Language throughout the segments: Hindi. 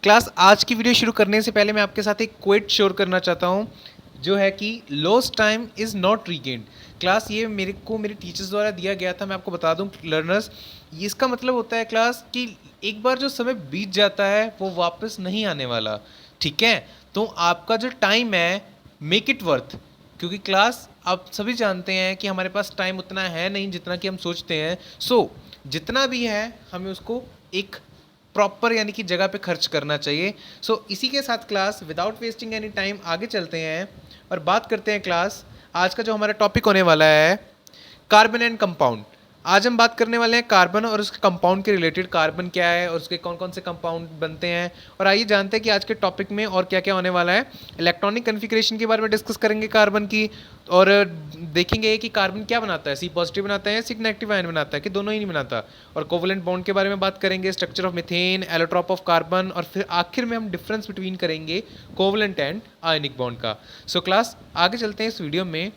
क्लास आज की वीडियो शुरू करने से पहले मैं आपके साथ एक क्वेट शेयर करना चाहता हूँ जो है कि lost time is not regained. Class ये मेरे टीचर्स द्वारा दिया गया था। मैं आपको बता दूं लर्नर्स, ये इसका मतलब होता है क्लास कि एक बार जो समय बीत जाता है वो वापस नहीं आने वाला। ठीक है, तो आपका जो टाइम है मेक इट वर्थ, क्योंकि क्लास आप सभी जानते हैं कि हमारे पास टाइम उतना है नहीं जितना कि हम सोचते हैं। जितना भी है हमें उसको एक प्रॉपर यानी कि जगह पे खर्च करना चाहिए। इसी के साथ class without wasting any time आगे चलते हैं और बात करते हैं क्लास। आज का जो हमारा टॉपिक होने वाला है कार्बन एंड कंपाउंड। आज हम बात करने वाले हैं कार्बन और उसके कंपाउंड के रिलेटेड। कार्बन क्या है और उसके कौन कौन से कंपाउंड बनते हैं, और आइए जानते हैं कि आज के टॉपिक में और क्या क्या होने वाला है। इलेक्ट्रॉनिक कन्फिग्रेशन के बारे में डिस्कस करेंगे कार्बन की, और देखेंगे कि कार्बन क्या बनाता है, सी पॉजिटिव बनाता है या सी नेगेटिव आयन बनाता है कि दोनों ही नहीं बनाता। और कोवलेंट बॉन्ड के बारे में बात करेंगे, structure of methane, allotrope of carbon, और फिर आखिर में हम डिफरेंस बिटवीन करेंगे कोवलेंट एंड आयनिक बॉन्ड का। क्लास आगे चलते हैं इस वीडियो में।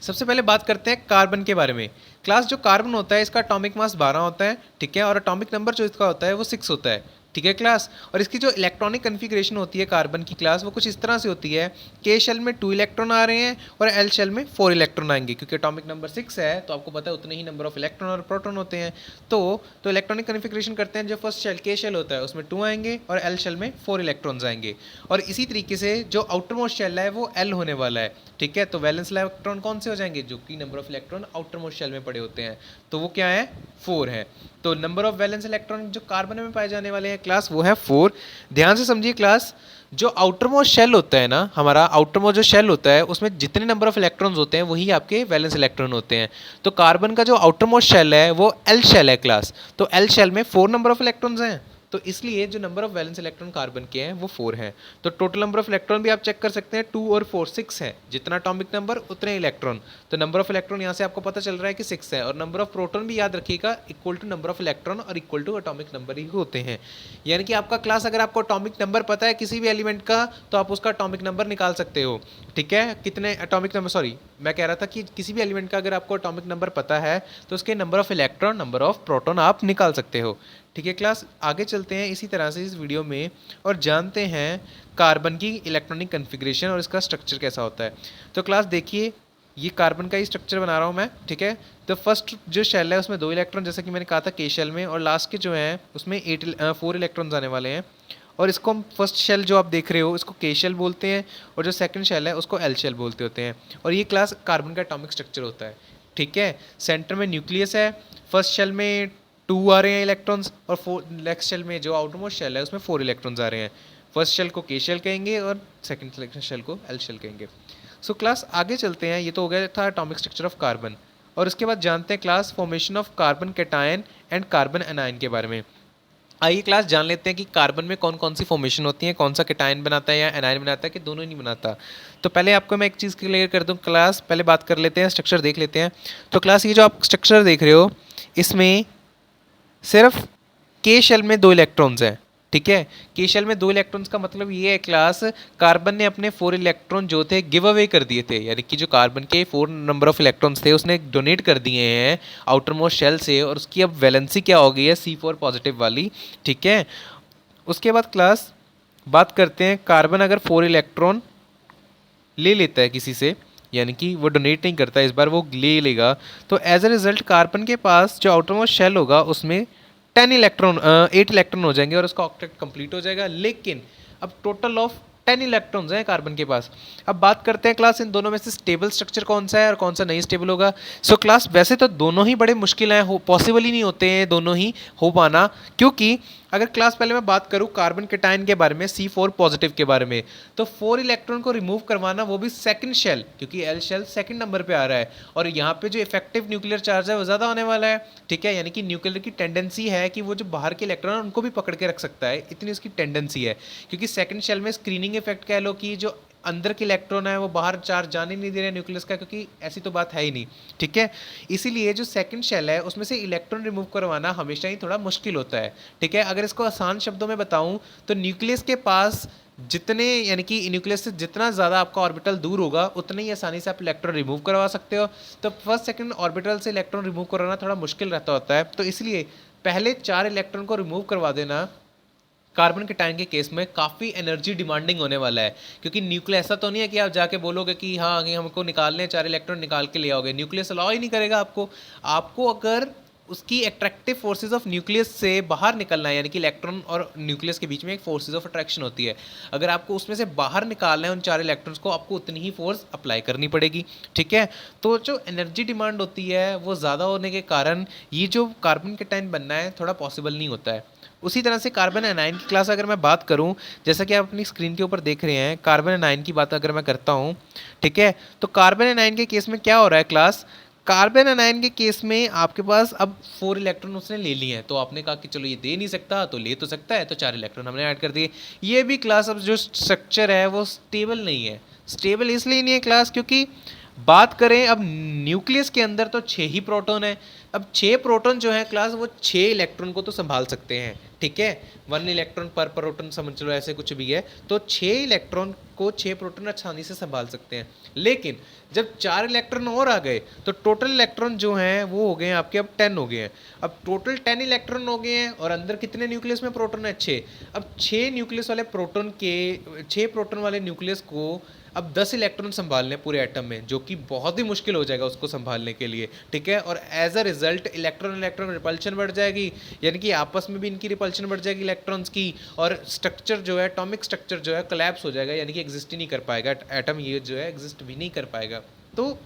सबसे पहले बात करते हैं कार्बन के बारे में। क्लास जो कार्बन होता है इसका एटॉमिक मास 12 होता है, ठीक है, और एटॉमिक नंबर जो इसका होता है वो 6 होता है, ठीक है क्लास। और इसकी जो इलेक्ट्रॉनिक कन्फिग्रेशन होती है कार्बन की क्लास, वो कुछ इस तरह से होती है। के शेल में 2 इलेक्ट्रॉन आ रहे हैं और एल शेल में 4 इलेक्ट्रॉन आएंगे, क्योंकि एटॉमिक नंबर 6 है तो आपको पता है उतने ही नंबर ऑफ इलेक्ट्रॉन और प्रोटॉन होते हैं। तो इलेक्ट्रॉनिक कन्फिग्रेशन करते हैं, जो फर्स्ट शेल के शेल होता है उसमें 2 आएंगे और एल शेल में 4 इलेक्ट्रॉन्स आएंगे। और इसी तरीके से जो आउटर मोस्ट शेल है वो एल होने वाला है, ठीक है। तो वैलेंस इलेक्ट्रॉन कौन से हो जाएंगे, जो कि number of electron outermost shell में पड़े होते हैं, तो वो क्या है, 4 है। तो नंबर ऑफ वैलेंस इलेक्ट्रॉन जो कार्बन में पाए जाने वाले हैं क्लास वो है 4। ध्यान से समझिए क्लास, जो आउटर मोस्ट शेल होता है ना, हमारा आउटर मोस्ट जो शेल होता है उसमें जितने नंबर ऑफ इलेक्ट्रॉन्स होते हैं वही आपके वैलेंस इलेक्ट्रॉन होते हैं। तो कार्बन का जो आउटर मोस्ट शेल है वो एल शेल है क्लास। तो एल शेल में 4 नंबर ऑफ इलेक्ट्रॉन्स हैं, तो इसलिए जो number of valence electron carbon के हैं वो 4 हैं। तो टोटल नंबर ऑफ इलेक्ट्रॉन भी आप चेक कर सकते हैं, 2 और 4 6 है। जितना एटॉमिक नंबर उतने इलेक्ट्रॉन। तो नंबर ऑफ इलेक्ट्रॉन यहाँ से आपको पता चल रहा है कि 6 है। और नंबर ऑफ प्रोटॉन भी याद रखिएगा, equal to number of electron और इक्वल टू एटॉमिक नंबर ही होते हैं। यानी कि आपका क्लास अगर आपको एटॉमिक नंबर पता है किसी भी एलिमेंट का तो आप उसका एटॉमिक नंबर निकाल सकते हो, ठीक है। कितने एटॉमिक नंबर, सॉरी मैं कह रहा था कि किसी भी एलिमेंट का अगर आपको एटॉमिक नंबर पता है तो उसके number of electron, number of proton आप निकाल सकते हो, ठीक है क्लास। आगे चलते हैं इसी तरह से इस वीडियो में और जानते हैं कार्बन की इलेक्ट्रॉनिक कन्फिग्रेशन और इसका स्ट्रक्चर कैसा होता है। तो क्लास देखिए, ये कार्बन का ही स्ट्रक्चर बना रहा हूँ मैं, ठीक है। तो फर्स्ट जो शेल है उसमें 2 इलेक्ट्रॉन, जैसा कि मैंने कहा था के शेल में, और लास्ट के जो हैं उसमें 4 इलेक्ट्रॉन्स आने वाले हैं। और इसको हम फर्स्ट शेल जो आप देख रहे हो इसको के शेल बोलते हैं, और जो सेकंड शेल है उसको एल शेल बोलते होते हैं। और ये क्लास कार्बन का एटॉमिक स्ट्रक्चर होता है, ठीक है। सेंटर में न्यूक्लियस है, फर्स्ट शेल में 2 आ रहे हैं इलेक्ट्रॉन्स, और नेक्स्ट शेल में जो आउटरमोस्ट शेल है उसमें 4 इलेक्ट्रॉन्स आ रहे हैं। फर्स्ट शेल को के शेल कहेंगे और सेकंड शेल को एल शेल कहेंगे। क्लास आगे चलते हैं। ये तो हो गया था एटॉमिक स्ट्रक्चर ऑफ कार्बन, और उसके बाद जानते हैं class formation of carbon cation and carbon anion के बारे में। आइए क्लास जान लेते हैं कि कार्बन में कौन कौन सी फॉर्मेशन होती है, कौन सा कैटायन बनाता है या एनायन बनाता है कि दोनों ही नहीं बनाता। तो पहले आपको मैं एक चीज़ क्लियर कर दूं क्लास, पहले बात कर लेते हैं, स्ट्रक्चर देख लेते हैं। तो क्लास ये जो आप स्ट्रक्चर देख रहे हो इसमें सिर्फ के शेल में 2 इलेक्ट्रॉन्स हैं, ठीक है। के शेल में 2 इलेक्ट्रॉन्स का मतलब ये है क्लास, कार्बन ने अपने 4 इलेक्ट्रॉन जो थे गिव अवे कर दिए थे, यानी कि जो कार्बन के 4 नंबर ऑफ इलेक्ट्रॉन्स थे उसने डोनेट कर दिए हैं आउटर मोस्ट शेल से, और उसकी अब वैलेंसी क्या हो गई है, C4 पॉजिटिव वाली, ठीक है। उसके बाद क्लास बात करते हैं, कार्बन अगर 4 इलेक्ट्रॉन ले लेता है किसी से, यानी कि वो डोनेट नहीं करता, इस बार वो ले लेगा, तो एज अ रिजल्ट कार्बन के पास जो आउटर मोस्ट शेल होगा उसमें 8 इलेक्ट्रॉन हो जाएंगे और उसका ऑक्टेट कंप्लीट हो जाएगा। लेकिन अब टोटल ऑफ 10 इलेक्ट्रॉन्स हैं कार्बन के पास। अब बात करते हैं क्लास इन दोनों में से स्टेबल स्ट्रक्चर कौन सा है और कौन सा नहीं स्टेबल होगा। क्लास वैसे तो दोनों ही बड़े मुश्किल हैं, पॉसिबल ही नहीं होते हैं दोनों ही हो पाना, क्योंकि अगर क्लास पहले मैं बात करूं कार्बन कैटायन के बारे में, C4 पॉजिटिव के बारे में, तो 4 इलेक्ट्रॉन को रिमूव करवाना, वो भी सेकंड शेल, क्योंकि एल शेल सेकंड नंबर पे आ रहा है, और यहाँ पे जो इफेक्टिव न्यूक्लियर चार्ज है वो ज़्यादा होने वाला है, ठीक है। यानी कि न्यूक्लियर की टेंडेंसी है कि वो जो बाहर के इलेक्ट्रॉन उनको भी पकड़ के रख सकता है, इतनी उसकी टेंडेंसी है। क्योंकि सेकंड शेल में स्क्रीनिंग इफेक्ट कह लो कि जो अंदर के इलेक्ट्रॉन है वो बाहर चार्ज जाने नहीं दे रहे न्यूक्लियस का, क्योंकि ऐसी तो बात है ही नहीं, ठीक है। इसीलिए जो सेकंड शेल है उसमें से इलेक्ट्रॉन रिमूव करवाना हमेशा ही थोड़ा मुश्किल होता है, ठीक है। अगर इसको आसान शब्दों में बताऊं तो न्यूक्लियस के पास जितने, यानी कि न्यूक्लियस से जितना ज़्यादा आपका ऑर्बिटल दूर होगा उतने ही आसानी से आप इलेक्ट्रॉन रिमूव करवा सकते हो। तो फर्स्ट सेकंड ऑर्बिटल से इलेक्ट्रॉन रिमूव करवाना थोड़ा मुश्किल रहता होता है, तो इसलिए पहले 4 इलेक्ट्रॉन को रिमूव करवा देना कार्बन कैटायन के केस में काफ़ी एनर्जी डिमांडिंग होने वाला है, क्योंकि न्यूक्लियस ऐसा तो नहीं है कि आप जाके बोलोगे कि हाँ आगे हमको निकालने हैं 4 इलेक्ट्रॉन निकाल के ले आओगे, न्यूक्लियस अलाउ ही नहीं करेगा आपको। आपको अगर उसकी एट्रैक्टिव फोर्सेज ऑफ न्यूक्लियस से बाहर निकलना है, यानी कि इलेक्ट्रॉन और न्यूक्लियस के बीच में एक फोर्सेज ऑफ अट्रैक्शन होती है, अगर आपको उसमें से बाहर निकालना है उन 4 इलेक्ट्रॉन्स को, आपको उतनी ही फोर्स अप्लाई करनी पड़ेगी। ठीक है, तो जो एनर्जी डिमांड होती है वो ज़्यादा होने के कारण ये जो कार्बन कैटायन बनना है थोड़ा पॉसिबल नहीं होता है। उसी तरह से कार्बन एनायन की क्लास अगर मैं बात करूं, जैसा कि आप अपनी स्क्रीन के ऊपर देख रहे हैं, कार्बन एनायन की बात अगर मैं करता हूं, ठीक है, तो कार्बन एनायन के केस में क्या हो रहा है क्लास, कार्बन एनायन के केस में आपके पास अब 4 इलेक्ट्रॉन उसने ले लिए हैं, तो आपने कहा कि चलो ये दे नहीं सकता तो ले तो सकता है, तो 4 इलेक्ट्रॉन हमने ऐड कर दिए। ये भी क्लास अब जो स्ट्रक्चर है वो स्टेबल नहीं है। स्टेबल इसलिए नहीं है क्लास क्योंकि बात करें अब न्यूक्लियस के अंदर तो 6 ही प्रोटॉन है। अब 6 प्रोटॉन जो है क्लास वो 6 इलेक्ट्रॉन को तो संभाल सकते हैं, ठीक है, 1 इलेक्ट्रॉन पर प्रोटॉन समझ लो, ऐसे कुछ भी है, तो 6 इलेक्ट्रॉन को 6 प्रोटॉन आसानी से संभाल सकते हैं। लेकिन जब 4 इलेक्ट्रॉन और आ गए तो टोटल इलेक्ट्रॉन जो हैं वो हो गए हैं आपके अब 10 हो गए हैं। अब टोटल 10 इलेक्ट्रॉन हो गए हैं और अंदर कितने न्यूक्लियस में प्रोटॉन है, 6। अब 6 न्यूक्लियस वाले प्रोटॉन के 6 प्रोटॉन वाले न्यूक्लियस को अब 10 इलेक्ट्रॉन संभालने पूरे एटम में, जो कि बहुत ही मुश्किल हो जाएगा उसको संभालने के लिए, ठीक है, और as a result electron electron repulsion बढ़ जाएगी, यानी कि आपस में भी इनकी रिपल्शन बढ़ जाएगी इलेक्ट्रॉन्स की, और स्ट्रक्चर जो है, एटॉमिक स्ट्रक्चर जो है कोलैप्स हो जाएगा, यानी कि एग्जिस्ट ही नहीं कर पाएगा एटम, ये जो है एग्जिस्ट भी नहीं कर पाएगा। तो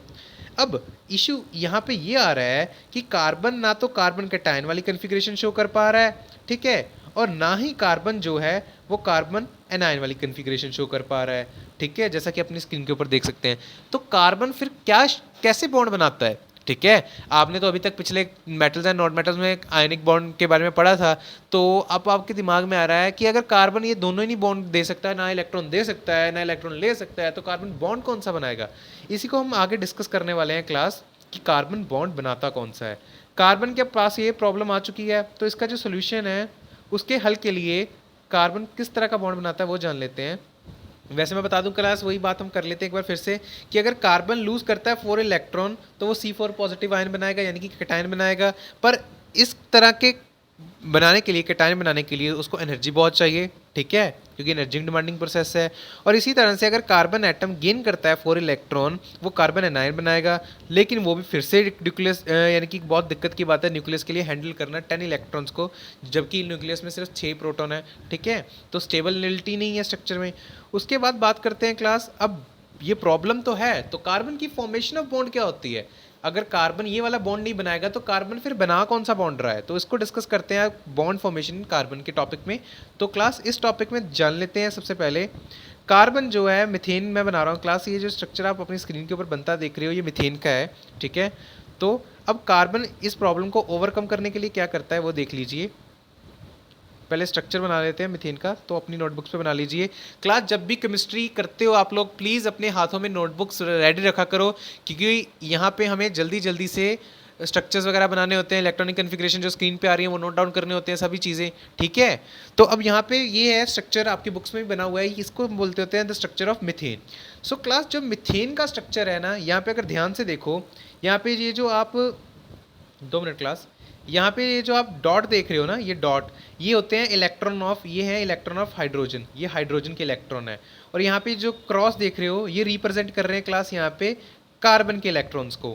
अब इशू यहाँ पे ये आ रहा है कि कार्बन ना तो कार्बन कैटायन वाली कन्फिग्रेशन शो कर पा रहा है, ठीक है, और ना ही कार्बन जो है वो कार्बन एनायन वाली कन्फिग्रेशन शो कर पा रहा है, ठीक है, जैसा कि अपनी स्क्रीन के ऊपर देख सकते हैं। तो कार्बन फिर क्या कैसे बॉन्ड बनाता है, ठीक है, आपने तो अभी तक पिछले मेटल्स एंड नॉन मेटल्स में आयनिक बॉन्ड के बारे में पढ़ा था, तो अब आपके दिमाग में आ रहा है कि अगर कार्बन ये दोनों ही नहीं बॉन्ड दे सकता है, ना इलेक्ट्रॉन दे सकता है ना इलेक्ट्रॉन ले सकता है, तो कार्बन बॉन्ड कौन सा बनाएगा। इसी को हम आगे डिस्कस करने वाले हैं क्लास, कि कार्बन बॉन्ड बनाता कौन सा है। कार्बन के पास ये प्रॉब्लम आ चुकी है, तो इसका जो सोल्यूशन है उसके हल के लिए कार्बन किस तरह का बॉन्ड बनाता है वो जान लेते हैं। वैसे मैं बता दूं क्लास, वही बात हम कर लेते हैं एक बार फिर से, कि अगर कार्बन लूज करता है 4 इलेक्ट्रॉन तो वो C4 पॉजिटिव आयन बनाएगा, यानी कि कैटायन बनाएगा। पर इस तरह के बनाने के लिए, कैटायन बनाने के लिए उसको एनर्जी बहुत चाहिए, ठीक है, क्योंकि एनर्जी डिमांडिंग प्रोसेस है। और इसी तरह से अगर कार्बन एटम गेन करता है 4 इलेक्ट्रॉन, वो कार्बन एनायन बनाएगा, लेकिन वो भी फिर से न्यूक्लियस, यानी कि बहुत दिक्कत की बात है न्यूक्लियस के लिए हैंडल करना 10 इलेक्ट्रॉन्स को, जबकि न्यूक्लियस में सिर्फ 6 प्रोटॉन है, ठीक है, तो स्टेबिलिटी नहीं है स्ट्रक्चर में। उसके बाद बात करते हैं क्लास, अब ये प्रॉब्लम तो है, तो कार्बन की फॉर्मेशन ऑफ बॉन्ड क्या होती है। अगर कार्बन ये वाला बॉन्ड नहीं बनाएगा तो कार्बन फिर बना कौन सा बॉन्ड रहा है, तो इसको डिस्कस करते हैं बॉन्ड फॉर्मेशन कार्बन के टॉपिक में। तो क्लास इस टॉपिक में जान लेते हैं सबसे पहले, कार्बन जो है मिथेन में बना रहा हूँ क्लास, ये जो स्ट्रक्चर आप अपनी स्क्रीन के ऊपर बनता देख रहे हो ये मिथेन का है, ठीक है। तो अब कार्बन इस प्रॉब्लम को ओवरकम करने के लिए क्या करता है वो देख लीजिए। पहले स्ट्रक्चर बना लेते हैं मिथेन का, तो अपनी नोटबुक्स पे बना लीजिए। क्लास जब भी केमिस्ट्री करते हो आप लोग प्लीज़ अपने हाथों में नोटबुक्स रेडी रखा करो, क्योंकि यहाँ पे हमें जल्दी जल्दी से स्ट्रक्चर्स वगैरह बनाने होते हैं, इलेक्ट्रॉनिक कन्फिग्रेशन जो स्क्रीन पे आ रही है वो नोट डाउन करने होते हैं सभी चीज़ें, ठीक है। तो अब यहाँ पे ये है स्ट्रक्चर, आपकी बुक्स में भी बना हुआ है, इसको बोलते होते हैं the structure of methane. So class जो मिथेन का स्ट्रक्चर है ना, यहाँ पे अगर ध्यान से देखो, यहाँ पे ये जो आप 2 मिनट क्लास, यहाँ पे ये जो आप डॉट देख रहे हो ना, ये डॉट, ये होते हैं इलेक्ट्रॉन ऑफ, ये है इलेक्ट्रॉन ऑफ हाइड्रोजन, ये हाइड्रोजन के इलेक्ट्रॉन है। और यहाँ पे जो क्रॉस देख रहे हो ये रिप्रेजेंट कर रहे हैं क्लास यहाँ पे कार्बन के इलेक्ट्रॉन्स को।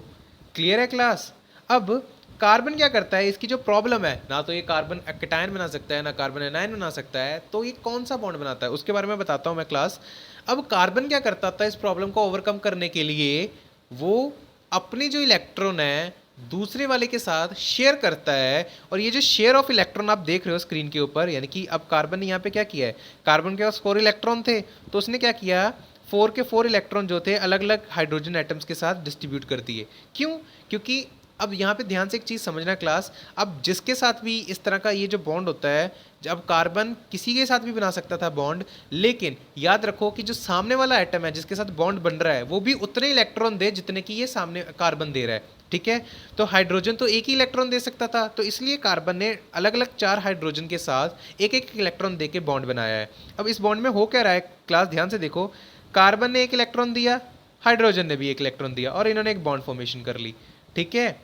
क्लियर है क्लास। अब कार्बन क्या करता है, इसकी जो प्रॉब्लम है, ना तो ये कार्बन कैटायन बना सकता है ना कार्बन एनायन बना सकता है, तो ये कौन सा बॉन्ड बनाता है उसके बारे में बताता हूँ मैं क्लास। अब कार्बन क्या करता था इस प्रॉब्लम को ओवरकम करने के लिए, वो अपने जो इलेक्ट्रॉन है दूसरे वाले के साथ शेयर करता है, और ये जो शेयर ऑफ इलेक्ट्रॉन आप देख रहे हो स्क्रीन के ऊपर, यानी कि अब कार्बन ने यहाँ पे क्या किया है, कार्बन के पास 4 इलेक्ट्रॉन थे, तो उसने क्या किया, 4 के 4 इलेक्ट्रॉन जो थे अलग अलग हाइड्रोजन एटम्स के साथ डिस्ट्रीब्यूट कर दिए। क्यों, क्योंकि अब यहाँ पे ध्यान से एक चीज़ समझना क्लास, अब जिसके साथ भी इस तरह का ये जो बॉन्ड होता है, जब कार्बन किसी के साथ भी बना सकता था बॉन्ड, लेकिन याद रखो कि जो सामने वाला एटम है जिसके साथ बॉन्ड बन रहा है वो भी उतने इलेक्ट्रॉन दे जितने कि ये सामने कार्बन दे रहा है, ठीक है। तो हाइड्रोजन तो एक ही इलेक्ट्रॉन दे सकता था, तो इसलिए कार्बन ने अलग अलग 4 हाइड्रोजन के साथ एक एक इलेक्ट्रॉन दे के बॉन्ड बनाया है। अब इस बॉन्ड में हो क्या रहा है क्लास, ध्यान से देखो, कार्बन ने एक इलेक्ट्रॉन दिया, हाइड्रोजन ने भी एक इलेक्ट्रॉन दिया, और इन्होंने एक बॉन्ड फॉर्मेशन कर ली, ठीक है।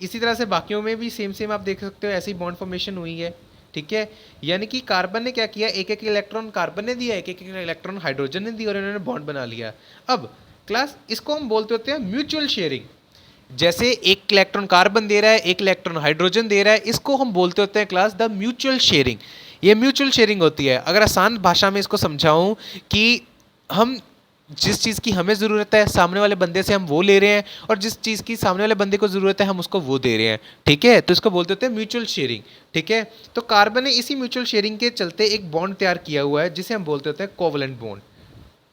इसी तरह से बाकियों में भी सेम सेम आप देख सकते हो, ऐसी बॉन्ड फॉर्मेशन हुई है, ठीक है, यानी कि कार्बन ने क्या किया, एक एक इलेक्ट्रॉन कार्बन ने दिया, एक एक इलेक्ट्रॉन हाइड्रोजन ने दिया और इन्होंने बॉन्ड बना लिया। अब क्लास इसको हम बोलते होते हैं म्यूचुअल शेयरिंग। जैसे एक इलेक्ट्रॉन कार्बन दे रहा है, एक इलेक्ट्रॉन हाइड्रोजन दे रहा है, इसको हम बोलते होते हैं क्लास द म्यूचुअल शेयरिंग। ये म्यूचुअल शेयरिंग होती है। अगर आसान भाषा में इसको समझाऊं कि हम जिस चीज़ की हमें ज़रूरत है सामने वाले बंदे से हम वो ले रहे हैं, और जिस चीज़ की सामने वाले बंदे को ज़रूरत है हम उसको वो दे रहे हैं। ठीक है, तो इसको बोलते होते हैं म्यूचुअल शेयरिंग। ठीक है, तो कार्बन ने इसी म्यूचुअल शेयरिंग के चलते एक बॉन्ड तैयार किया हुआ है जिसे हम बोलते होते हैं कोवलेंट बॉन्ड।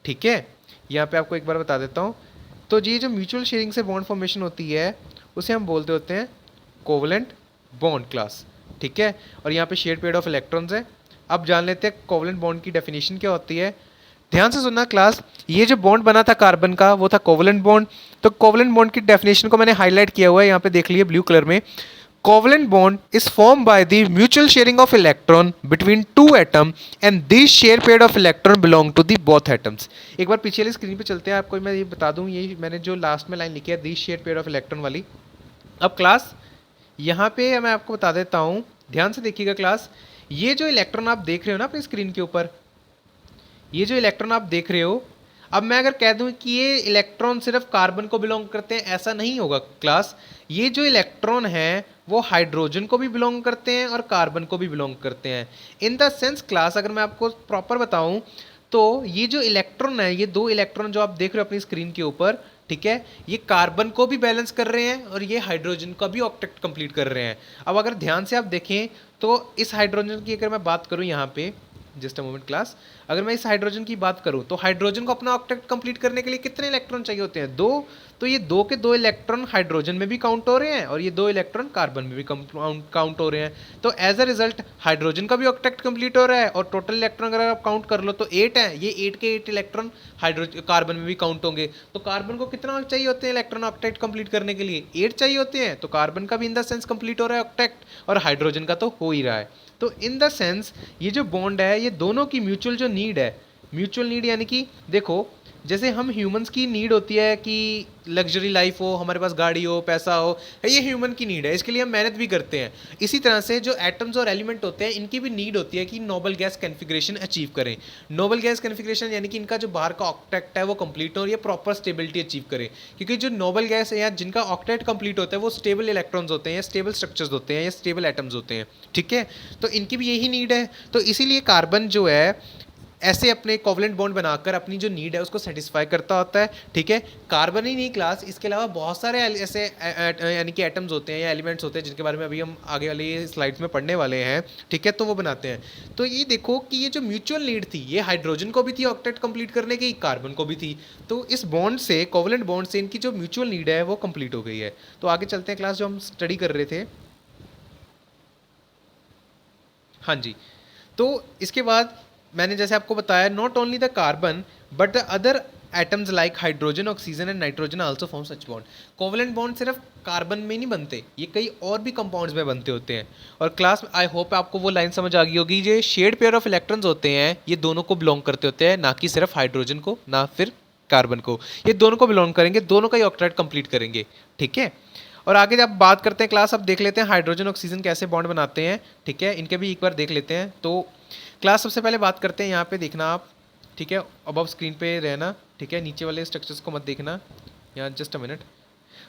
ठीक है, यहाँ पे आपको एक बार बता देता हूँ। तो ये जो म्यूचुअल शेयरिंग से बॉन्ड फॉर्मेशन होती है उसे हम बोलते होते हैं कोवलेंट बॉन्ड क्लास। ठीक है, और यहाँ पे शेयर्ड पेयर ऑफ इलेक्ट्रॉन्स है। अब जान लेते हैं कोवलेंट बॉन्ड की डेफिनेशन क्या होती है। ध्यान से सुनना क्लास, ये जो बॉन्ड बना था कार्बन का वो था कोवलेंट बॉन्ड। तो कोवलेंट बॉन्ड की डेफिनेशन को मैंने हाईलाइट किया हुआ है, यहाँ पे देख लिए ब्लू कलर में। Covalent bond is formed by the mutual sharing of electron between two atom and these share pair of electron belong to the both atoms। एक बार पीछे वाली स्क्रीन पे चलते हैं, आपको मैं ये बता दूं, ये मैंने जो लास्ट में लाइन लिखी है these share pair of electron वाली। अब क्लास यहाँ पे मैं आपको बता देता हूँ, ध्यान से देखिएगा क्लास। ये जो इलेक्ट्रॉन आप देख रहे हो ना अपनी स्क्रीन के ऊपर, ये जो इलेक्ट्रॉन आप देख रहे हो, अब मैं अगर कह दूं कि ये इलेक्ट्रॉन सिर्फ कार्बन को बिलोंग करते हैं, ऐसा नहीं होगा क्लास। ये जो इलेक्ट्रॉन है वो हाइड्रोजन को भी बिलोंग करते हैं और कार्बन को भी बिलोंग करते हैं। इन द सेंस क्लास, अगर मैं आपको प्रॉपर बताऊं तो ये जो इलेक्ट्रॉन है, ये दो इलेक्ट्रॉन जो आप देख रहे हो अपनी स्क्रीन के ऊपर, ठीक है, ये कार्बन को भी बैलेंस कर रहे हैं और ये हाइड्रोजन का भी ऑक्टेट कंप्लीट कर रहे हैं। अब अगर ध्यान से आप देखें तो इस हाइड्रोजन की अगर मैं बात करूं यहाँ पे, जस्ट अ मोमेंट क्लास, अगर मैं इस हाइड्रोजन की बात करूं तो हाइड्रोजन को अपना ऑक्टेट कंप्लीट करने के लिए कितने इलेक्ट्रॉन चाहिए होते हैं? दो। तो ये दो के दो इलेक्ट्रॉन हाइड्रोजन में भी काउंट हो रहे हैं और ये दो इलेक्ट्रॉन कार्बन में भी काउंट हो रहे हैं। तो एज अ रिजल्ट हाइड्रोजन का भी ऑक्टेट कंप्लीट हो रहा है और टोटल इलेक्ट्रॉन अगर आप काउंट कर लो तो 8 है। ये 8 के 8 इलेक्ट्रॉन हाइड्रोजन कार्बन में भी काउंट होंगे। तो कार्बन को कितना चाहिए होते हैं इलेक्ट्रॉन ऑक्टेट कंप्लीट करने के लिए? 8 चाहिए होते हैं। तो कार्बन का भी इन द सेंस कंप्लीट हो रहा है ऑक्टेट, और हाइड्रोजन का तो हो ही रहा है। तो इन द सेंस ये जो बॉन्ड है ये दोनों की म्यूचुअल जो नीड है, म्यूचुअल नीड यानी कि देखो, जैसे हम ह्यूमंस की नीड होती है कि लग्जरी लाइफ हो, हमारे पास गाड़ी हो, पैसा हो, ये ह्यूमन की नीड है, इसके लिए हम मेहनत भी करते हैं। इसी तरह से जो एटम्स और एलिमेंट होते हैं इनकी भी नीड होती है कि नोबल गैस कॉन्फ़िगरेशन अचीव करें। नोबल गैस कॉन्फ़िगरेशन यानी कि इनका जो बाहर का ऑक्टेट है वो कंप्लीट हो और ये प्रॉपर स्टेबिलिटी अचीव करे। क्योंकि जो नोबल गैस है या जिनका ऑक्टेट कंप्लीट होता है वो स्टेबल इलेक्ट्रॉन्स होते हैं या स्टेबल स्ट्रक्चर्स होते हैं या स्टेबल एटम्स होते हैं। ठीक है, तो इनकी भी यही नीड है। तो इसीलिए कार्बन जो है ऐसे अपने कोवलेंट बॉन्ड बनाकर अपनी जो नीड है उसको सेटिस्फाई करता होता है। ठीक है, कार्बन ही नहीं क्लास, इसके अलावा बहुत सारे ऐसे यानी कि एटम्स होते हैं या एलिमेंट्स होते हैं जिनके बारे में अभी हम आगे वाली स्लाइड्स में पढ़ने वाले हैं। ठीक है, तो वो बनाते हैं। तो ये देखो कि ये जो म्यूचुअल नीड थी ये हाइड्रोजन को भी थी ऑक्टेट कंप्लीट करने की, कार्बन को भी थी। तो इस बॉन्ड से, कोवलेंट बॉन्ड से इनकी जो म्यूचुअल नीड है वो कंप्लीट हो गई है। तो आगे चलते हैं क्लास, जो हम स्टडी कर रहे थे। हाँ जी, तो इसके बाद मैंने जैसे आपको बताया, not only the carbon but the other atoms like hydrogen, oxygen and nitrogen also form such bond. Covalent bond सिर्फ कार्बन में नहीं बनते, ये कई और भी कंपाउंड्स में बनते होते हैं। और क्लास, आई होप आपको वो लाइन समझ आ गई होगी, ये शेयर्ड पेयर ऑफ इलेक्ट्रॉन्स होते हैं ये दोनों को बिलोंग करते होते हैं, ना कि सिर्फ हाइड्रोजन को ना फिर कार्बन को। ये दोनों को बिलोंग करेंगे, दोनों का ही ऑक्टेट कंप्लीट करेंगे। ठीक है, और आगे जब बात करते हैं क्लास, अब देख लेते हैं हाइड्रोजन ऑक्सीजन कैसे बॉन्ड बनाते हैं। ठीक है, इनके भी एक बार देख लेते हैं। तो क्लास सबसे पहले बात करते हैं, यहाँ पे देखना आप, ठीक है, अबव स्क्रीन पे रहना। ठीक है, नीचे वाले स्ट्रक्चर्स को मत देखना, यहाँ जस्ट अ मिनट।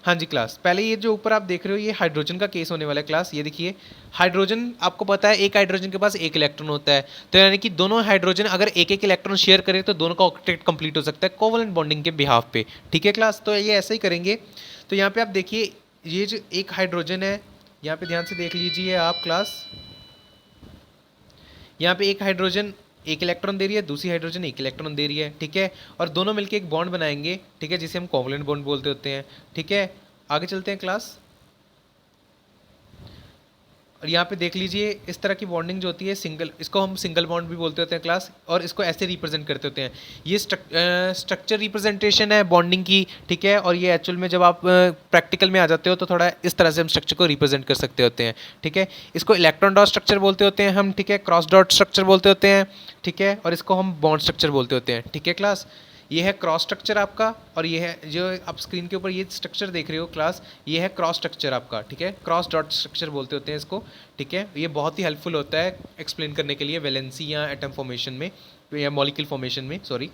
हाँ जी क्लास, पहले ये जो ऊपर आप देख रहे हो ये हाइड्रोजन का केस होने वाला है क्लास। ये देखिए, हाइड्रोजन आपको पता है एक हाइड्रोजन के पास एक इलेक्ट्रॉन होता है, तो यानी कि दोनों हाइड्रोजन अगर एक एक इलेक्ट्रॉन शेयर करें तो दोनों का ऑक्टेट कंप्लीट हो सकता है कोवलेंट बॉन्डिंग के बिहाफ पे। ठीक है क्लास, तो ये ऐसे ही करेंगे। तो यहाँ पे आप देखिए, ये जो एक हाइड्रोजन है, यहाँ पे ध्यान से देख लीजिए आप क्लास, यहाँ पे एक हाइड्रोजन एक इलेक्ट्रॉन दे रही है, दूसरी हाइड्रोजन एक इलेक्ट्रॉन दे रही है। ठीक है, और दोनों मिलकर एक बॉन्ड बनाएंगे। ठीक है, जिसे हम कोवलेंट बॉन्ड बोलते होते हैं। ठीक है, आगे चलते हैं क्लास, और यहाँ पे देख लीजिए इस तरह की बॉन्डिंग जो होती है सिंगल, इसको हम सिंगल बॉन्ड भी बोलते होते हैं क्लास, और इसको ऐसे रिप्रेजेंट करते होते हैं। ये स्ट्रक्चर रिप्रेजेंटेशन है बॉन्डिंग की। ठीक है, और ये एक्चुअल में जब आप प्रैक्टिकल में आ जाते हो तो थोड़ा इस तरह से हम स्ट्रक्चर को रिप्रेजेंट कर सकते होते हैं। ठीक है, इसको इलेक्ट्रॉन डॉट स्ट्रक्चर बोलते होते हैं हम। ठीक है, क्रॉस डॉट स्ट्रक्चर बोलते होते हैं। ठीक है, और इसको हम बॉन्ड स्ट्रक्चर बोलते होते हैं। ठीक है क्लास, ये है क्रॉस स्ट्रक्चर आपका, और ये है जो आप स्क्रीन के ऊपर ये स्ट्रक्चर देख रहे हो क्लास, ये है क्रॉस स्ट्रक्चर आपका, ठीक है, क्रॉस डॉट स्ट्रक्चर बोलते होते हैं इसको, ठीक है। ये बहुत ही हेल्पफुल होता है एक्सप्लेन करने के लिए वैलेंसी या एटम फॉर्मेशन में या मॉलिक्यूल फॉर्मेशन में, सॉरी।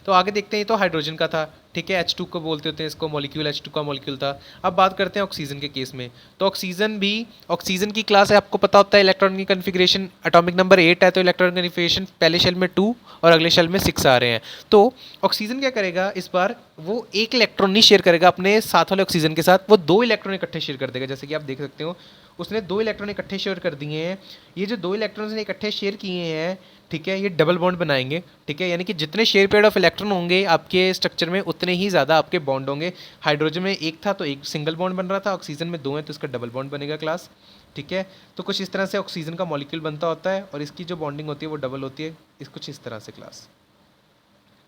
तो आगे देखते हैं, तो हाइड्रोजन का था, ठीक है, H2 को बोलते होते हैं इसको, मॉलिक्यूल H2 का मॉलिक्यूल था। अब बात करते हैं ऑक्सीजन के केस में। तो ऑक्सीजन की क्लास है, आपको पता होता है इलेक्ट्रॉन की कन्फिग्रेशन एटॉमिक नंबर 8 है, तो इलेक्ट्रॉन कन्फिग्रेशन पहले शेल में 2 और अगले शेल में 6 आ रहे हैं। तो ऑक्सीजन क्या करेगा इस बार, वो एक इलेक्ट्रॉन नहीं शेयर करेगा अपने साथ वाले ऑक्सीजन के साथ, वो 2 इलेक्ट्रॉन इकट्ठे शेयर कर देगा। जैसे कि आप देख सकते हो उसने 2 इलेक्ट्रॉन इकट्ठे शेयर कर दिए हैं। ये जो 2 इलेक्ट्रॉन ने इकट्ठे शेयर किए हैं, ठीक है, ये डबल बॉन्ड बनाएंगे, ठीक है, यानी कि जितने शेयर पेयर ऑफ इलेक्ट्रॉन होंगे आपके स्ट्रक्चर में उतने ही ज़्यादा आपके बॉन्ड होंगे। हाइड्रोजन में एक था तो एक सिंगल बॉन्ड बन रहा था, ऑक्सीजन में 2 है तो इसका डबल बॉन्ड बनेगा क्लास, ठीक है। तो कुछ इस तरह से ऑक्सीजन का मॉलिक्यूल बनता होता है और इसकी जो बॉन्डिंग होती है वो डबल होती है, इस कुछ इस तरह से क्लास,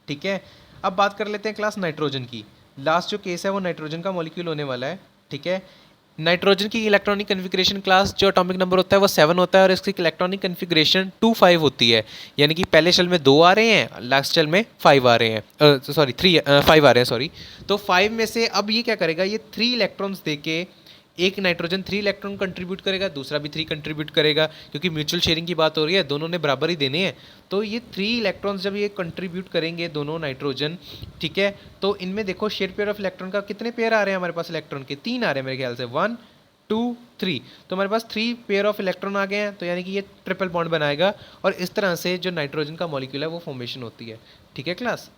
ठीक है। अब बात कर लेते हैं क्लास नाइट्रोजन की। लास्ट जो केस है वो नाइट्रोजन का मॉलिक्यूल होने वाला है, ठीक है। नाइट्रोजन की इलेक्ट्रॉनिक कन्फिग्रेशन क्लास जो एटॉमिक नंबर होता है वो 7 होता है और इसकी इलेक्ट्रॉनिक कन्फिग्रेशन 2 5 होती है, यानी कि पहले शेल में 2 आ रहे हैं, लास्ट शेल में 5 आ रहे हैं, सॉरी 5 आ रहे हैं, सॉरी। तो 5 में से अब ये क्या करेगा, ये 3 इलेक्ट्रॉन्स देके एक नाइट्रोजन 3 इलेक्ट्रॉन कंट्रीब्यूट करेगा, दूसरा भी 3 कंट्रीब्यूट करेगा, क्योंकि म्यूचुअल शेयरिंग की बात हो रही है, दोनों ने बराबर ही देने हैं। तो ये 3 इलेक्ट्रॉन्स जब ये कंट्रीब्यूट करेंगे दोनों नाइट्रोजन, ठीक है, तो इनमें देखो शेयर पेयर ऑफ इलेक्ट्रॉन का कितने पेयर आ रहे हैं हमारे पास इलेक्ट्रॉन के, 3 आ रहे हैं मेरे ख्याल से, 1 2 3। तो हमारे पास 3 पेयर ऑफ इलेक्ट्रॉन आ गए हैं, तो यानी कि ये ट्रिपल बॉन्ड बनाएगा और इस तरह से जो नाइट्रोजन का मॉलिक्यूल है वो फॉर्मेशन होती है, ठीक है क्लास।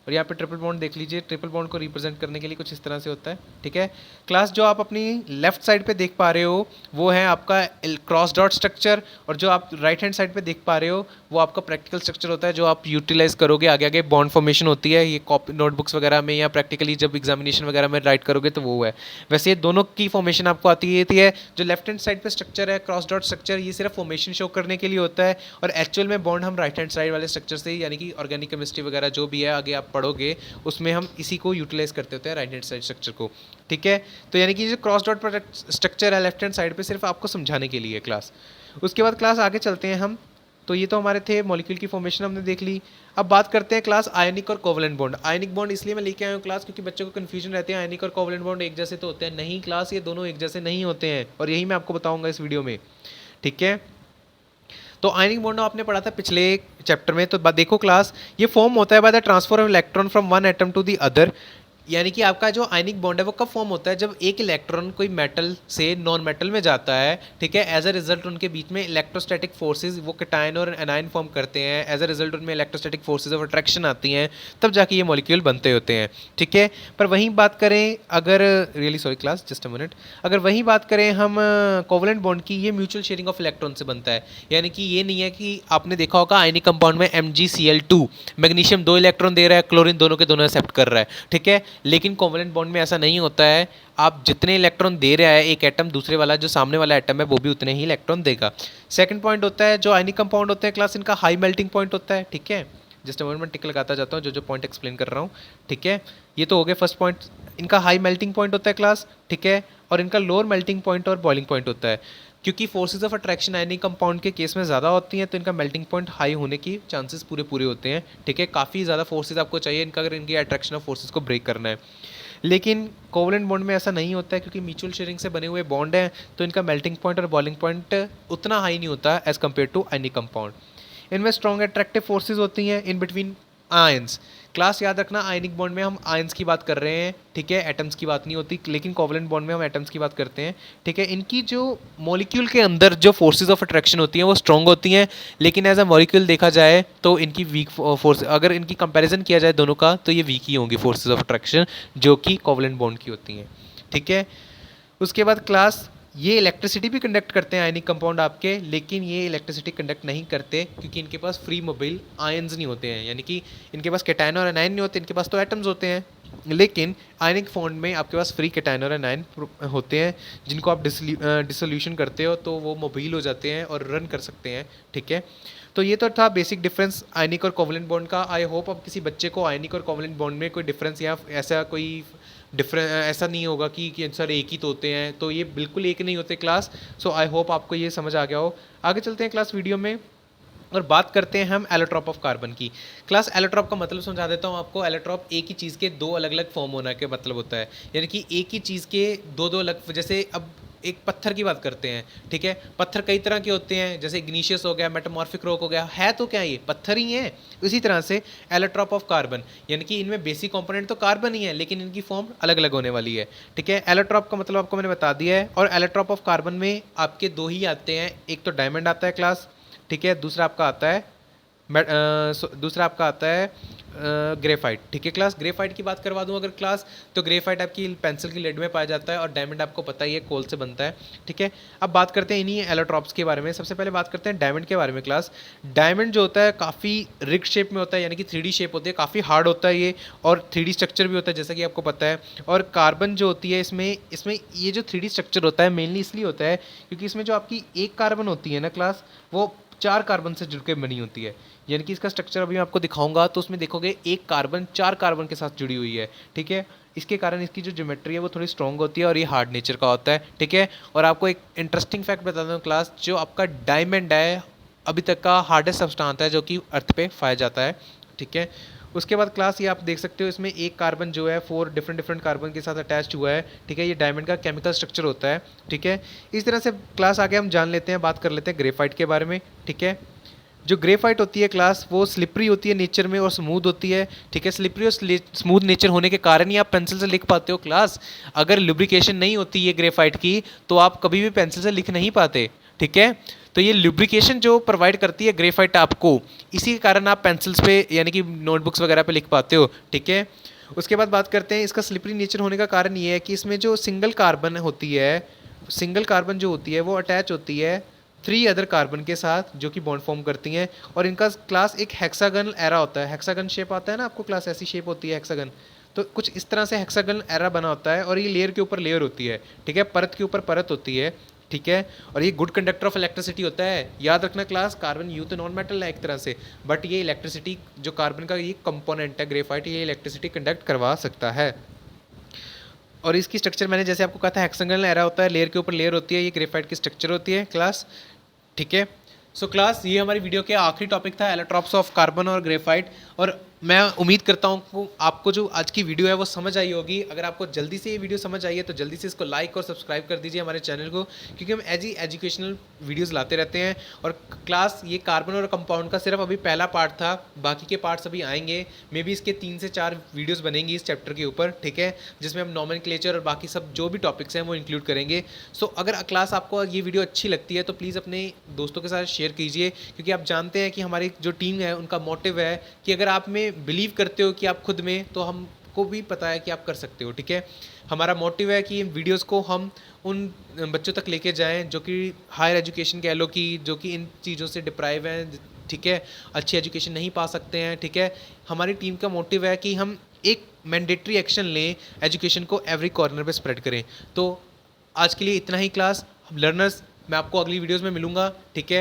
और यहाँ पे ट्रिपल बॉन्ड देख लीजिए, ट्रिपल बॉन्ड को रिप्रेजेंट करने के लिए कुछ इस तरह से होता है, ठीक है क्लास। जो आप अपनी लेफ्ट साइड पे देख पा रहे हो वो है आपका क्रॉस डॉट स्ट्रक्चर, और जो आप राइट हैंड साइड पे देख पा रहे हो वो आपका प्रैक्टिकल स्ट्रक्चर होता है जो आप यूटिलाइज करोगे आगे आगे। बॉन्ड फॉर्मेशन होती है, ये कॉपी नोटबुक्स वगैरह में या प्रैक्टिकली जब एग्जामिनेशन वगैरह में राइट करोगे तो वो है। वैसे ये दोनों की फॉर्मेशन आपको आती है। जो लेफ्ट हैंड साइड पर स्ट्रक्चर है क्रॉस डॉट स्ट्रक्चर, ये सिर्फ फॉर्मेशन शो करने के लिए होता है, और एक्चुअल में बॉन्ड हम राइट हैंड साइड वाले स्ट्रक्चर से, यानी कि ऑर्गेनिक केमिस्ट्री वगैरह जो भी है आगे आप पढ़ोगे उसमें हम इसी को यूटिलाइज करते होते हैं, राइट हैंड साइड स्ट्रक्चर को, ठीक है। तो यानी कि जो क्रॉस डॉट स्ट्रक्चर है लेफ्ट हैंड साइड पे सिर्फ आपको समझाने के लिए क्लास। उसके बाद क्लास आगे चलते हैं हम। तो ये तो हमारे थे मॉलिक्यूल की फॉर्मेशन हमने देख ली। अब बात करते हैं क्लास आयनिक और कोवलेंट बॉन्ड। आयनिक बॉन्ड इसलिए मैं लेके आया हूँ क्लास क्योंकि बच्चों को कन्फ्यूजन रहते हैं आयनिक और कोवलेंट बॉन्ड एक जैसे तो होते हैं, नहीं क्लास, ये दोनों एक जैसे नहीं होते हैं और यही मैं आपको बताऊंगा इस वीडियो में, ठीक है। तो आयनिक बॉन्ड आपने पढ़ा था पिछले चैप्टर में। तो देखो क्लास, ये फॉर्म होता है by the transfer of electron from one atom to the other, यानी कि आपका जो आयनिक बॉन्ड है वो कब फॉर्म होता है, जब एक इलेक्ट्रॉन कोई मेटल से नॉन मेटल में जाता है, ठीक है। एज अ रिजल्ट उनके बीच में इलेक्ट्रोस्टैटिक फोर्सेज, वो कैटायन और एनायन फॉर्म करते हैं, एज अ रिजल्ट उनमें इलेक्ट्रोस्टैटिक फोर्सेज ऑफ अट्रैक्शन आती हैं, तब जाके ये मॉलिक्यूल बनते होते हैं, ठीक है। पर वहीं बात करें अगर really sorry class just a minute, अगर वहीं बात करें हम कोवलेंट बॉन्ड की, ये म्यूचुअल शेयरिंग ऑफ इलेक्ट्रॉन से बनता है, यानी कि ये नहीं है कि आपने देखा होगा आयनिक कंपाउंड में MgCl2 मैग्नीशियम 2 इलेक्ट्रॉन दे रहा है, क्लोरीन दोनों के दोनों एक्सेप्ट कर रहा है, ठीक है। लेकिन कोवलेंट बॉन्ड में ऐसा नहीं होता है, आप जितने इलेक्ट्रॉन दे रहा है एक एटम, दूसरे वाला जो सामने वाला एटम है वो भी उतने ही इलेक्ट्रॉन देगा। सेकंड पॉइंट होता है जो आयनिक कंपाउंड होते हैं क्लास, इनका हाई मेल्टिंग पॉइंट होता है, ठीक है। जस्ट मैं टिक लगाता जाता हूँ जो पॉइंट एक्सप्लेन कर रहा हूँ, ठीक है। ये तो हो गया फर्स्ट पॉइंट, इनका हाई मेल्टिंग पॉइंट होता है क्लास, ठीक है, और इनका लोअर मेल्टिंग पॉइंट और बॉइलिंग पॉइंट होता है। क्योंकि forces of attraction ionic compound के केस में ज़्यादा होती हैं तो इनका मेल्टिंग पॉइंट हाई होने की चांसेस पूरे होते हैं, ठीक है। काफ़ी ज़्यादा फोर्सेज आपको चाहिए इनका अगर इनकी अट्रैक्शन ऑफ फोर्सेज को ब्रेक करना है। लेकिन कोवलेंट बॉन्ड में ऐसा नहीं होता है क्योंकि म्यूचुअल शेयरिंग से बने हुए बॉन्ड हैं, तो इनका मेल्टिंग पॉइंट और बॉइलिंग पॉइंट उतना हाई नहीं होता एज़ कम्पेयर टू आयनिक कंपाउंड। इनमें स्ट्रॉन्ग अट्रैक्टिव फोर्सेज होती हैं इन बिटवीन आयंस। क्लास याद रखना, आयनिक बॉन्ड में हम आयंस की बात कर रहे हैं, ठीक है, एटम्स की बात नहीं होती, लेकिन कोवलेंट बॉन्ड में हम एटम्स की बात करते हैं, ठीक है। इनकी जो मॉलिक्यूल के अंदर जो फोर्सेज ऑफ अट्रैक्शन होती हैं वो स्ट्रॉन्ग होती हैं, लेकिन एज अ मॉलिक्यूल देखा जाए तो इनकी वीक फोर्स, अगर इनकी कंपैरिजन किया जाए दोनों का तो ये वीक ही होंगी फोर्सेज ऑफ अट्रैक्शन जो कि कोवलेंट बॉन्ड की होती हैं, ठीक है। उसके बाद क्लास, ये इलेक्ट्रिसिटी भी कंडक्ट करते हैं आयनिक कंपाउंड आपके, लेकिन ये इलेक्ट्रिसिटी कंडक्ट नहीं करते क्योंकि इनके पास फ्री मोबाइल आयंस नहीं होते हैं, यानी कि इनके पास कैटायन और एनायन नहीं होते, इनके पास तो एटम्स होते हैं। लेकिन आयनिक फॉर्म में आपके पास फ्री कैटायन और एनायन होते हैं जिनको आप डिसोल्यूशन करते हो तो वो मोबाइल हो जाते हैं और रन कर सकते हैं, ठीक है। तो ये तो था बेसिक डिफरेंस आयनिक और कोवलेंट बॉन्ड का। आई होप अब किसी बच्चे को आयनिक और कोवलेंट बॉन्ड में कोई डिफरेंस या ऐसा कोई ऐसा नहीं होगा कि सर एक ही तो होते हैं, तो ये बिल्कुल एक नहीं होते क्लास। सो आई होप आपको ये समझ आ गया हो। आगे चलते हैं क्लास वीडियो में। और बात करते हैं हम एलोट्रॉप ऑफ कार्बन की। क्लास एलोट्रॉप का मतलब समझा देता हूँ आपको। एलोट्रॉप एक ही चीज़ के दो अलग अलग फॉर्म होना के मतलब होता है, यानी कि एक ही चीज़ के दो दो अलग, जैसे अब एक पत्थर की बात करते हैं, ठीक है। पत्थर कई तरह के होते हैं, जैसे इग्नीशियस हो गया, मेटामॉर्फिक रॉक हो गया, है तो क्या ये पत्थर ही है। इसी तरह से एलोट्रॉप ऑफ कार्बन, यानी कि इनमें बेसिक कंपोनेंट तो कार्बन ही है, लेकिन इनकी फॉर्म अलग अलग होने वाली है, ठीक है। एलोट्रॉप का मतलब आपको मैंने बता दिया है। और एलोट्रॉप ऑफ कार्बन में आपके दो ही आते हैं, एक तो डायमंड आता है क्लास, ठीक है, दूसरा आपका आता है ग्रेफाइट, ठीक है क्लास। ग्रेफाइट की बात करवा दूं अगर क्लास, तो ग्रेफाइट आपकी पेंसिल की लेड में पाया जाता है, और डायमंड आपको पता ही है कोल से बनता है, ठीक है। अब बात करते हैं इन्हीं एलोट्रॉप्स के बारे में। सबसे पहले बात करते हैं डायमंड के बारे में क्लास। डायमंड जो होता है काफ़ी रिग शेप में होता है, यानी कि 3D शेप होती है, काफ़ी हार्ड होता है ये, और 3D स्ट्रक्चर भी होता है जैसा कि आपको पता है। और कार्बन जो होती है इसमें इसमें ये जो 3D स्ट्रक्चर होता है मेनली इसलिए होता है क्योंकि इसमें जो आपकी एक कार्बन होती है ना क्लास, वो 4 कार्बन से जुड़ के बनी होती है। यानी कि इसका स्ट्रक्चर अभी मैं आपको दिखाऊंगा तो उसमें देखोगे एक कार्बन 4 कार्बन के साथ जुड़ी हुई है, ठीक है। इसके कारण इसकी जो ज्योमेट्री है वो थोड़ी स्ट्रॉन्ग होती है और ये हार्ड नेचर का होता है, ठीक है। और आपको एक इंटरेस्टिंग फैक्ट बता दूं क्लास, जो आपका डायमंड है अभी तक का हार्डेस्ट सब्सटेंस है जो कि अर्थ पे पाया जाता है, ठीक है। उसके बाद क्लास ये आप देख सकते हो इसमें एक कार्बन जो है 4 डिफरेंट कार्बन के साथ अटैच्ड हुआ है, ठीक है। ये डायमंड का केमिकल स्ट्रक्चर होता है, ठीक है। इस तरह से क्लास आगे हम जान लेते हैं, बात कर लेते हैं ग्रेफाइट के बारे में, ठीक है। जो ग्रेफाइट होती है क्लास वो स्लिपरी होती है नेचर में और स्मूथ होती है, ठीक है। स्लिपरी और स्मूथ नेचर होने के कारण ही आप पेंसिल से लिख पाते हो क्लास। अगर लुब्रिकेशन नहीं होती ये ग्रेफाइट की तो आप कभी भी पेंसिल से लिख नहीं पाते, ठीक है। तो ये लुब्रिकेशन जो प्रोवाइड करती है ग्रेफाइट आपको, इसी के कारण आप पेंसिल्स पे यानी कि नोटबुक्स वगैरह पे लिख पाते हो, ठीक है। उसके बाद बात करते हैं इसका स्लिपरी नेचर होने का कारण ये है कि इसमें जो सिंगल कार्बन होती है, सिंगल कार्बन जो होती है वो अटैच होती है 3 अदर कार्बन के साथ जो कि बॉन्ड फॉर्म करती हैं। और इनका क्लास एक हेक्सागन एरा होता है, हेक्सागन शेप आता है ना आपको क्लास, ऐसी शेप होती है हेक्सागन, तो कुछ इस तरह से हेक्सागन एरा बना होता है। और ये लेयर के ऊपर लेयर होती है, ठीक है, परत के ऊपर परत होती है, ठीक है। और ये गुड कंडक्टर ऑफ इलेक्ट्रिसिटी होता है। याद रखना क्लास, कार्बन यूं तो नॉन मेटल है एक तरह से, बट ये इलेक्ट्रिसिटी जो कार्बन का ये कंपोनेंट है ग्रेफाइट, ये इलेक्ट्रिसिटी कंडक्ट करवा सकता है। और इसकी स्ट्रक्चर मैंने जैसे आपको कहा था हेक्सागोनल एरा होता है, लेयर के ऊपर लेयर होती है, ये ग्रेफाइट की स्ट्रक्चर होती है क्लास, ठीक है। सो क्लास ये हमारी वीडियो के आखिरी टॉपिक था, एलोट्रॉप्स ऑफ कार्बन और ग्रेफाइट। और मैं उम्मीद करता हूँ आपको जो आज की वीडियो है वो समझ आई होगी। अगर आपको जल्दी से ये वीडियो समझ आई है तो जल्दी से इसको लाइक और सब्सक्राइब कर दीजिए हमारे चैनल को, क्योंकि हम ऐसी एजुकेशनल वीडियोस लाते रहते हैं। और क्लास ये कार्बन और कंपाउंड का सिर्फ अभी पहला पार्ट था, बाकी के पार्ट्स अभी आएंगे। मे बी इसके 3 से 4 वीडियोज़ बनेंगी इस चैप्टर के ऊपर, ठीक है, जिसमें हम नॉमेनक्लेचर और बाकी सब जो भी टॉपिक्स हैं वो इंक्लूड करेंगे। सो अगर क्लास आपको ये वीडियो अच्छी लगती है तो प्लीज़ अपने दोस्तों के साथ शेयर कीजिए, क्योंकि आप जानते हैं कि हमारी जो टीम है उनका मोटिव है कि अगर आप में बिलीव करते हो कि आप खुद में, तो हमको भी पता है कि आप कर सकते हो, ठीक है। हमारा मोटिव है कि इन वीडियोस को हम उन बच्चों तक लेके जाएं जो कि हायर एजुकेशन कह लो, कि जो कि इन चीज़ों से डिप्राइव हैं, ठीक है, अच्छी एजुकेशन नहीं पा सकते हैं, ठीक है। हमारी टीम का मोटिव है कि हम एक मैंडेटरी एक्शन लें, एजुकेशन को एवरी कॉर्नर पे स्प्रेड करें। तो आज के लिए इतना ही क्लास लर्नर्स, मैं आपको अगली वीडियोज़ में मिलूँगा, ठीक है।